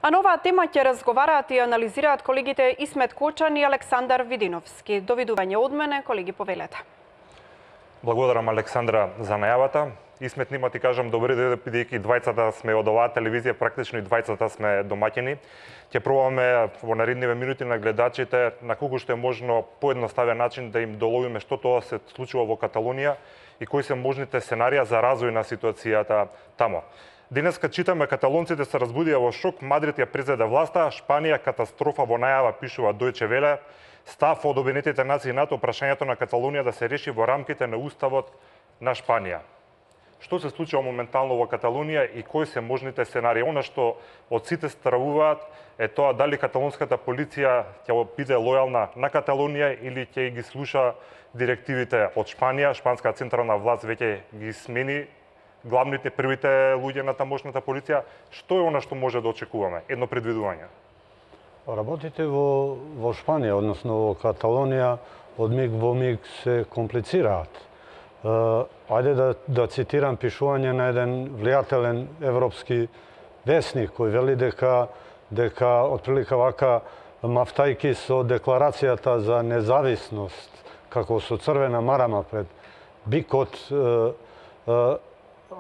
А на оваа тема ќе разговараат и анализираат колегите Исмет Кочан и Александар Видиновски. Довидување од мене, колеги, повелете. Благодарам, Александра, за најавата. Исмет, нема ти кажам добри дојде, бидејќи двајцата сме од оваа телевизија, практично и двајцата сме домаќини. Ќе пробаме во наредниве минути на гледачите на колку што е можно поедноставен начин да им доловиме што тоа се случува во Каталонија и кои се можните сценарија за развој на ситуацијата тамо. Денеска читаме каталонците се разбудија во шок, Мадрид ја презеде власта, Шпанија катастрофа во најава, пишува Дојче Веле. Став од Обединетите нации НАТО прашањето на Каталонија да се реши во рамките на уставот на Шпанија. Што се случува моментално во Каталонија и кои се можните сценарии? Она што од сите стравуваат е тоа дали каталонската полиција ќе биде лојална на Каталонија или ќе ги слуша директивите од Шпанија. Шпанска централна власт веќе ги смени главните првите луѓе на тамошната полиција. Што е она што може да очекуваме? Едно предвидување. Работите во Шпанија, односно во Каталонија, од миг во миг се комплицираат. Ајде да цитирам пишување на еден влијателен европски весник кој вели дека отприлика вака мафтајки со декларацијата за независност, како со црвена марама пред бикот,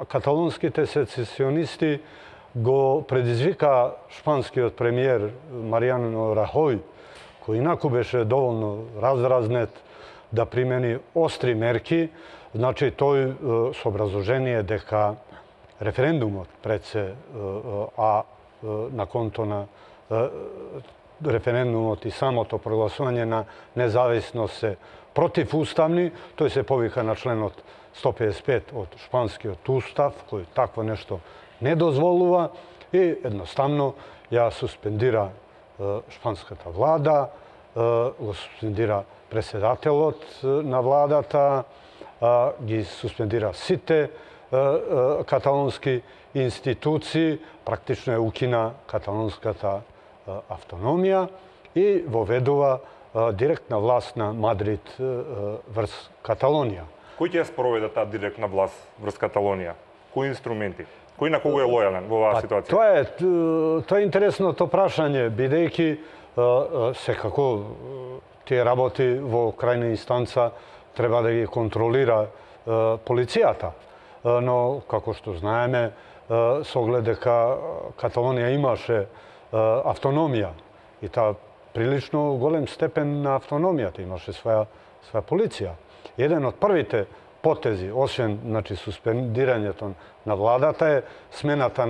каталонските сецесионисти го предизвика шпанскиот премиер Мариано Рахој, кој инаку беше доволно раздразнет да примени остри мерки. Значи, тој со образложение дека референдумот пред се, а на конто на референдумот и самото прогласување на независност се противуставни, тој се повика на членот 155 од шпанскиот устав, кој такво нешто не дозволува и едноставно ја суспендира шпанската влада, го суспендира преседателот на владата, ги суспендира сите каталонски институции, практично ја укина каталонската автономија и воведува директна власт на Мадрид врз Каталонија. Кој ќе ја спроведе таа директна власт врз Каталонија? Кои инструменти? Кој на кого е лојален во оваа ситуација? Тоа е интересното прашање, бидејќи секако тие работи во крајна инстанца треба да ги контролира полицијата. Но, како што знаеме, со оглед дека Каталонија имаше автономија и таа прилично голем степен на автономијата, имаше своја полиција. Еден од првите потези, освен суспендирањето на владата, е смената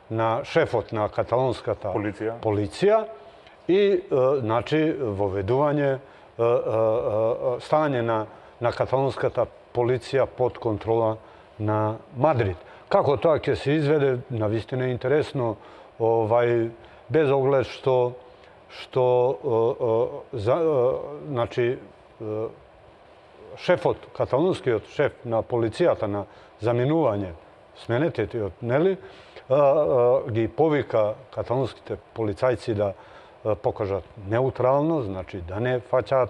на шефот на каталонската полиција и воведување, ставање на каталонската полиција под контрола на Мадрид. Како тоа ќе се изведе, навистина е интересно, без оглед што шефот, каталонскиот шеф на полицијата на заминување, сменететиот, нели, ги повика каталонските полицајци да покажат неутрално, значи да не фаќаат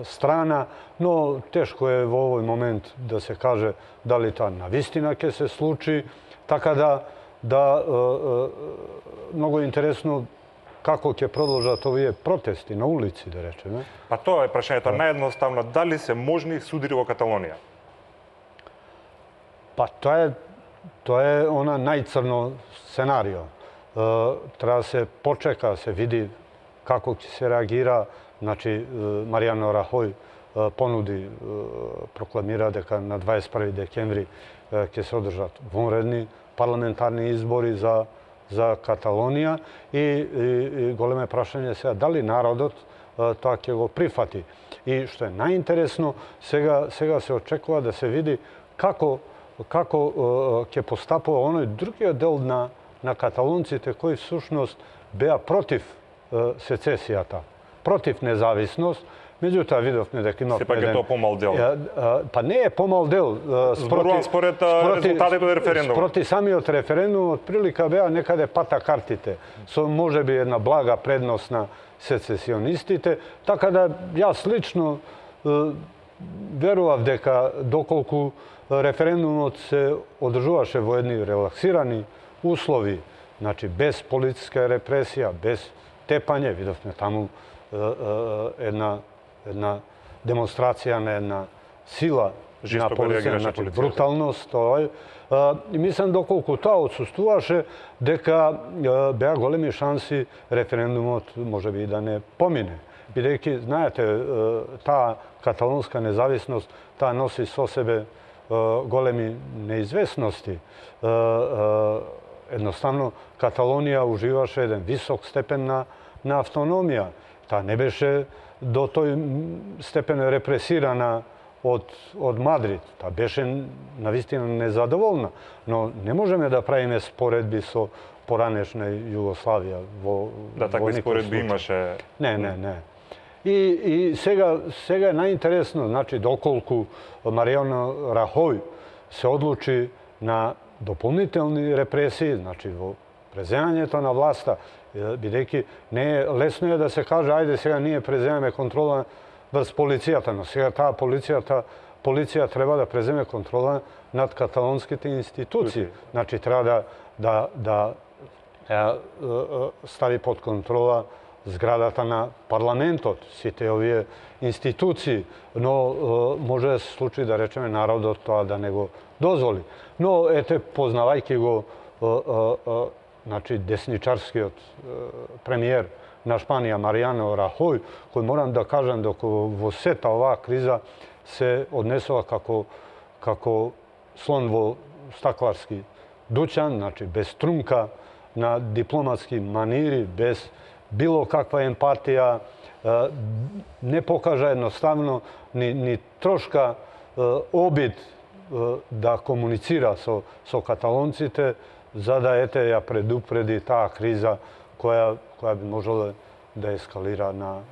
страна, но тешко е во овој момент да се каже дали тоа навистина ќе се случи, така да многу интересно како ќе продолжат овие протести на улици, да речеме. А тоа е прашањето наједноставно, дали се можни судири во Каталонија? Па тоа е она најцрно сценарио. Треба да се почека, да се види како ќе се реагира. Значи, Мариано Рахој понуди, прокламира дека на 21 декември ќе се одржат вонредни парламентарни избори за Каталонија и големе прашање сега дали народот тоа ќе го прифати. И што е најинтересно, сега се очекува да се види како ќе постапува оној другиот дел на каталонците кои всушност беа против сецесијата, против независност. Меѓутоа видовме дека има сепак е тоа помал дел. Па не е помал дел. Според резултатите од референдумот. Спроти самиот референдум, отприлика беа некаде пата картите, со можеби една блага предност на сецесионистите, така да јас лично верував дека доколку референдумот се одржуваше во едни релаксирани услови, Значи, без полициска репресија, без тепање, видовме таму една демонстрација на една сила на полиција, значи бруталност, и мислам доколку тоа отсуствуваше, дека беа големи шанси референдумот можеби и да не помине. Бидејќи, знаете, таа каталонска независност, таа носи со себе големи неизвестности. Едноставно, Каталонија уживаше еден висок степен на автономија. Таа не беше до тој степен репресирана од Мадрид. Таа беше навистина незадоволна. Но не можеме да правиме споредби со поранешна Југославија. Да, такви споредби имаше. Не. И сега е најинтересно, значи, доколку Маријано Рахој се одлучи на дополнителни репресии, значи во преземањето на власта, бидејќи не е лесно е да се каже ајде сега ние преземаме контрола врз полицијата, но сега таа полиција треба да преземе контрола над каталонските институции. Значи треба да стави под контрола зградата на парламентот, сите овие институции, но може да се случи да речеме народот тоа да не го дозволи. Но ете, познавајќи го значи десничарскиот премиер на Шпанија Маријано Рахој, кој морам да кажам дека во сета оваа криза се однесува како слон во стакларски дуќан, значи без трунка, на дипломатски манири, без било каква емпатија, не покажа едноставно ни трошка обид да комуницира со каталонците, за да ја предупреди таа криза која би можела да ескалира на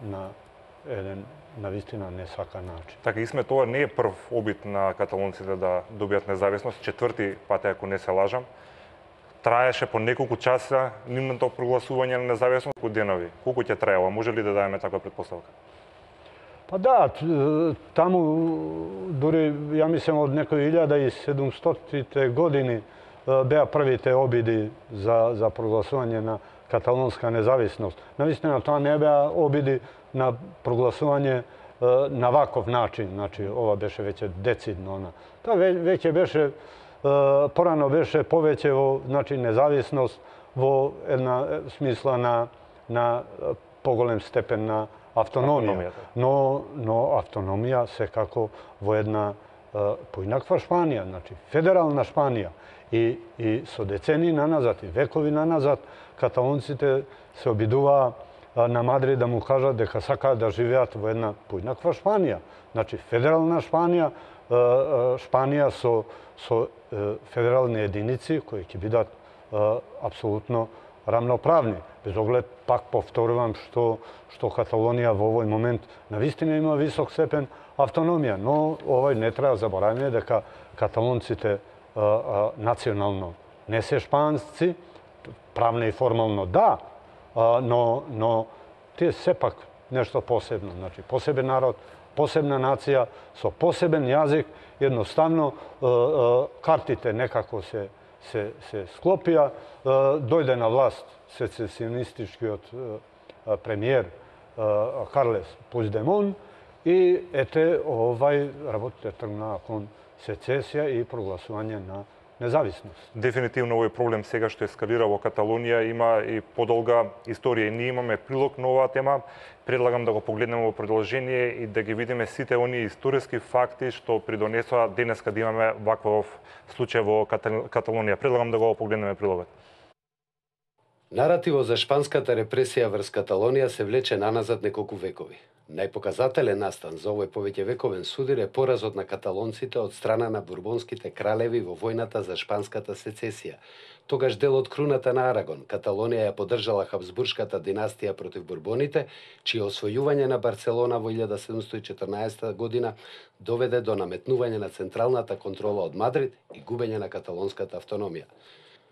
еден навистина несакан начин. Така, Исмет, тоа не е прв обид на каталонците да добијат независност, четврти пат, ако не се лажам. Траеше по неколку часа нивното прогласување на независност по денови. Колку ќе траела? Може ли да дадеме таква предпоставка? Па да, таму дури, ја мислам, од некои 1700-тите години беа првите обиди за прогласување на каталонска независност. Навистина, тоа не беа обиди на прогласување на ваков начин, значи ова беше веќе децидно. Тоа веќе беше порано беше повеќе во значи независност во една смисла на поголем степен на автономија. Но автономија секако во една поинаква Шпанија, значи федерална Шпанија. И со децени наназад и векови наназад каталонците се обидуваа на Мадрид да му кажат дека сакаат да живеат во една поинаква Шпанија. Значи федерална Шпанија, Шпанија со федерални единици кои ќе бидат апсолутно рамноправни. Без оглед, пак повторувам, што Каталонија во овој момент навистина има висок степен автономија, но овој не треба забораваме дека каталонците национално не се шпанци, правно и формално да, но тие сепак нешто посебно, значи посебен народ, посебна нација, со посебен јазик, едноставно картите некако се склопија, дојде на власт сецесионистичкиот премиер Карлес Пучдемон и ете овај работите тргнаа кон сецесија и прогласување на независност. Дефинитивно овој проблем сега што ескалира во Каталонија има и подолга историја. Ние имаме прилог на оваа тема. Предлагам да го погледнеме во продолжение и да ги видиме сите оние историски факти што придонесоа денеска да имаме ваков случај во Каталонија. Предлагам да го погледнеме прилогот. Наративот за шпанската репресија врз Каталонија се влече наназад неколку векови. Најпоказателен настан за овој повеќе вековен судир е поразот на каталонците од страна на бурбонските кралеви во војната за шпанската сецесија. Тогаш дел од круната на Арагон, Каталонија ја поддржала Хабсбуршката династија против бурбоните, чие освојување на Барселона во 1714 година доведе до наметнување на централната контрола од Мадрид и губење на каталонската автономија.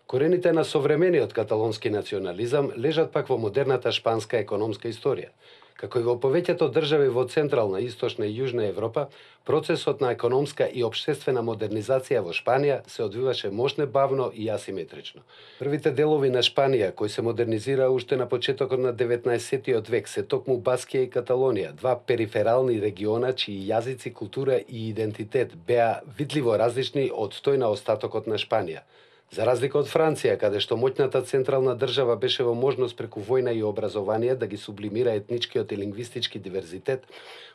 Корените на современиот каталонски национализам лежат пак во модерната шпанска економска историја. Како и во повеќето држави во Централна, Источна и Јужна Европа, процесот на економска и општествена модернизација во Шпанија се одвиваше мощне бавно и асиметрично. Првите делови на Шпанија, кои се модернизираа уште на почетокот на 19-тиот век, се токму Баскија и Каталонија, два периферални региона чии јазици, култура и идентитет беа видливо различни од тој на остатокот на Шпанија. За разлика од Франција, каде што моќната централна држава беше во можност преку војна и образование да ги сублимира етничкиот и лингвистички диверзитет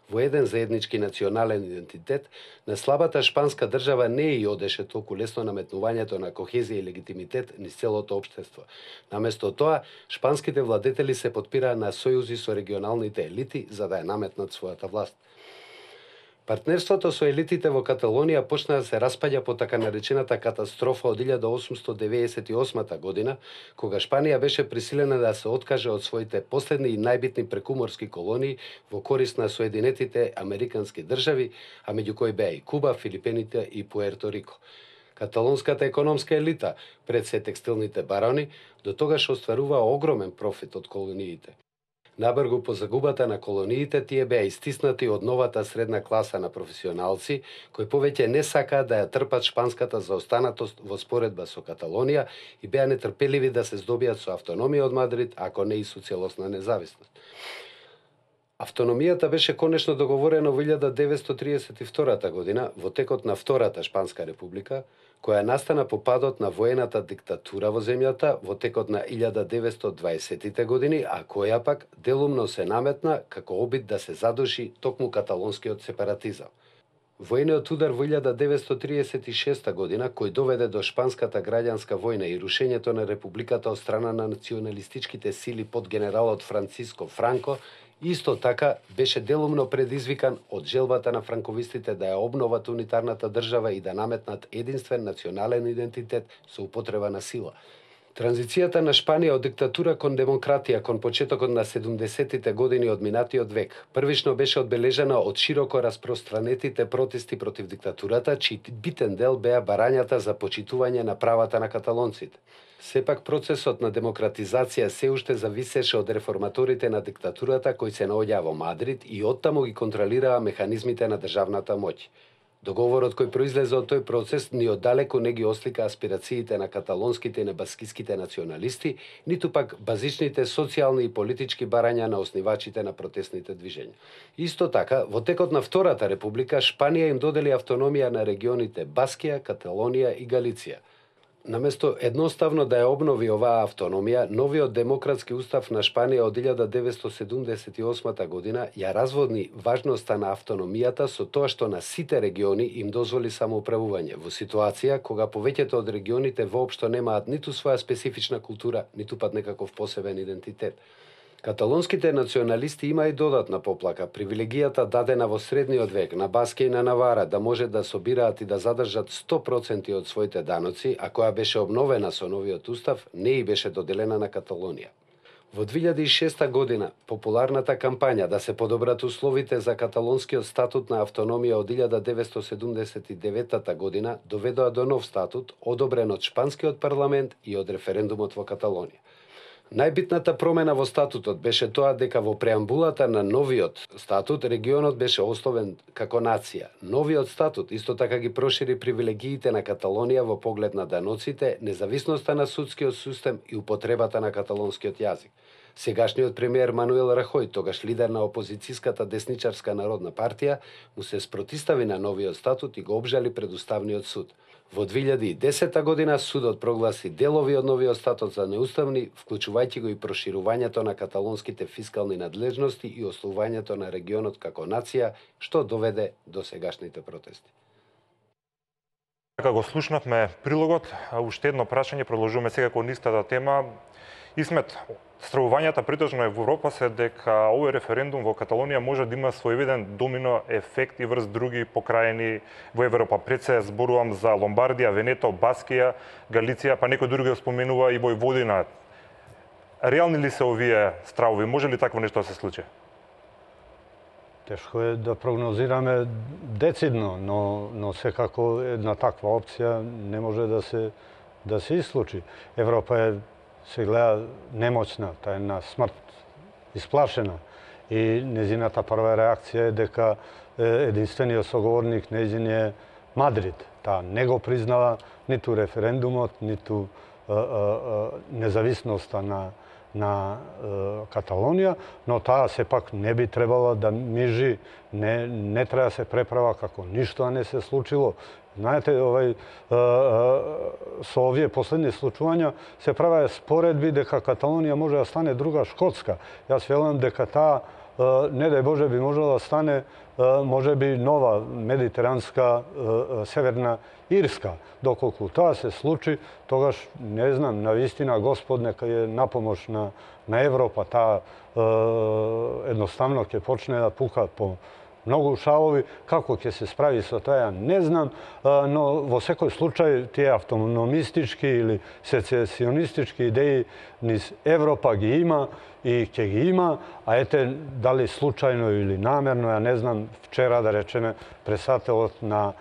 во еден заеднички национален идентитет, на слабата шпанска држава не и одеше толку лесно наметнувањето на кохезија и легитимитет низ целото општество. Наместо тоа, шпанските владетели се потпираа на сојузи со регионалните елити за да ја наметнат својата власт. Партнерството со елитите во Каталонија почна да се распаѓа по така наречената катастрофа од 1898 година, кога Шпанија беше присилена да се откаже од своите последни и најбитни прекуморски колонии во корист на Соединетите Американски држави, а меѓу кои беа и Куба, Филипините и Пуерто Рико. Каталонската економска елита, пред се текстилните барони, до тогаш остварува огромен профит од колониите. Набргу по загубата на колониите, тие беа истиснати од новата средна класа на професионалци, кои повеќе не сакаат да ја трпат шпанската заостанатост во споредба со Каталонија и беа нетрпеливи да се здобијат со автономија од Мадрид, ако не и со целосна независност. Автономијата беше конечно договорена во 1932 година во текот на Втората Шпанска република, која настана по падот на воената диктатура во земјата во текот на 1920-тите години, а која пак делумно се наметна како обид да се задуши токму каталонскиот сепаратизам. Војниот удар во 1936 година, кој доведе до шпанската граѓанска војна и рушењето на републиката од страна на националистичките сили под генералот Франциско Франко, исто така беше делумно предизвикан од желбата на франковистите да ја обноват унитарната држава и да наметнат единствен национален идентитет со употреба на сила. Транзицијата на Шпанија од диктатура кон демократија кон почетокот на 70-тите години од минатиот век првично беше одбележана од широко распространетите протести против диктатурата, чиј битен дел беа барањата за почитување на правата на каталонците. Сепак процесот на демократизација се уште зависеше од реформаторите на диктатурата кои се наоѓаа во Мадрид и оттаму ги контролираа механизмите на државната моќ. Договорот кој произлезе од тој процес ни оддалеку не ги ослика аспирациите на каталонските и на баскиските националисти, ниту пак базичните социјални и политички барања на основачите на протестните движења. Исто така, во текот на Втората република, Шпанија им додели автономија на регионите Баскија, Каталонија и Галиција. Наместо едноставно да ја обнови оваа автономија, новиот демократски устав на Шпанија од 1978 година ја разводни важноста на автономијата со тоа што на сите региони им дозволи самоуправување, во ситуација кога повеќето од регионите воопшто немаат ниту своја специфична култура, ниту пат некаков посебен идентитет. Каталонските националисти има и додатна поплака, привилегијата дадена во средниот век на Баскија и на Навара да може да собираат и да задржат 100% од своите даноци, а која беше обновена со новиот устав, не и беше доделена на Каталонија. Во 2006 година, популарната кампања да се подобрат условите за каталонскиот статут на автономија од 1979 година доведоа до нов статут, одобрен од шпанскиот парламент и од референдумот во Каталонија. Најбитната промена во статутот беше тоа дека во преамбулата на новиот статут регионот беше ословен како нација. Новиот статут исто така ги прошири привилегиите на Каталонија во поглед на даноците, независноста на судскиот систем и употребата на каталонскиот јазик. Сегашниот премиер Мануел Рахој, тогаш лидер на опозицијската десничарска народна партија, му се спротистави на новиот статут и го обжали пред Уставниот суд. Во 2010 година судот прогласи делови од новиот статут за неуставни, вклучувајќи го и проширувањето на каталонските фискални надлежности и ослувањето на регионот како нација, што доведе до сегашните протести. Така го слушнавме прилогот, а уште едно прашање, продолжуваме сега кон истата тема. Исмет, стравувањата притежно во Европа се дека овој референдум во Каталонија може да има своевиден домино ефект и врз други покрајни во Европа. Пред се зборувам за Ломбардија, Венето, Баскија, Галиција, па некој други споменува и Војводина. Реални ли се овие стравови? Може ли такво нешто да се случи? Тешко е да прогнозираме децидно, но секако една таква опција не може да се исключи. Европа се гледа немоćна, та една смрт, исплашена. и незината прва реакција е дека единствениот соговорник нејзин е Мадрид. Таа не го признава ниту референдумот, ниту независноста на Каталонија, но таа сепак не би требала да мижи, не треба да се преправа како ништо не се случило. Знаете, со овие последни случувања се правеа споредби дека Каталонија може да стане друга Шкотска. Јас велам дека таа, не дај Боже, би можела да стане може би нова медитеранска северна Ирска. Доколку тоа се случи, тогаш, не знам, навистина Господ нека е напомош на Европа, таа едноставно ќе почне да пука по многу шавови. Како ќе се справи со тоа, не знам, но во секој случај тие автономистички или сецесионистички идеи низ Европа ги има и ќе ги има, а ете, дали случајно или намерно, ја не знам, вчера, да речеме, председателот на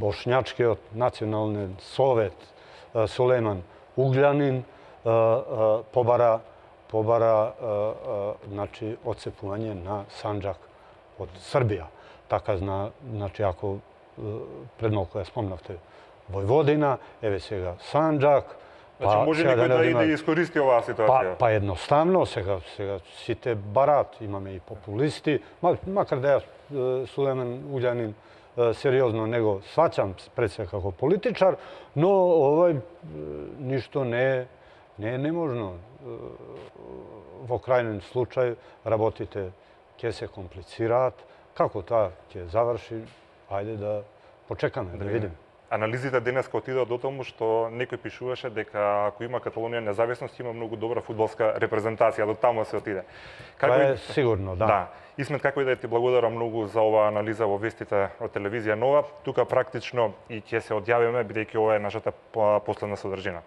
Бошњачкиот национален совет Сулејман Углјанин побара значи отцепување на Санџак од Србија. Така, значи, ако пред малку ја спомнавте Војводина, еве сега Санџак. Значи, може некој да иде и искористи оваа ситуација? Па едноставно, сега сите барат, имаме и популисти, макар да ја Сулејман Уѓанин сериозно него сваќам пред се како политичар, но овој ништо не е неможно. Во крајнен случај работите ќе се комплицираат. Како тоа ќе заврши, ајде да почекаме, да видиме. Анализите денеска отидоа до тому што некој пишуваше дека ако има Каталонија независност, има многу добра фудбалска репрезентација, до таму се отиде. Тоа е сигурно, да. Да. Исмет, како и да ти благодарам многу за оваа анализа во вестите од телевизија Нова. Тука практично и ќе се одјавиме, бидејќи ова е нашата последна содржина.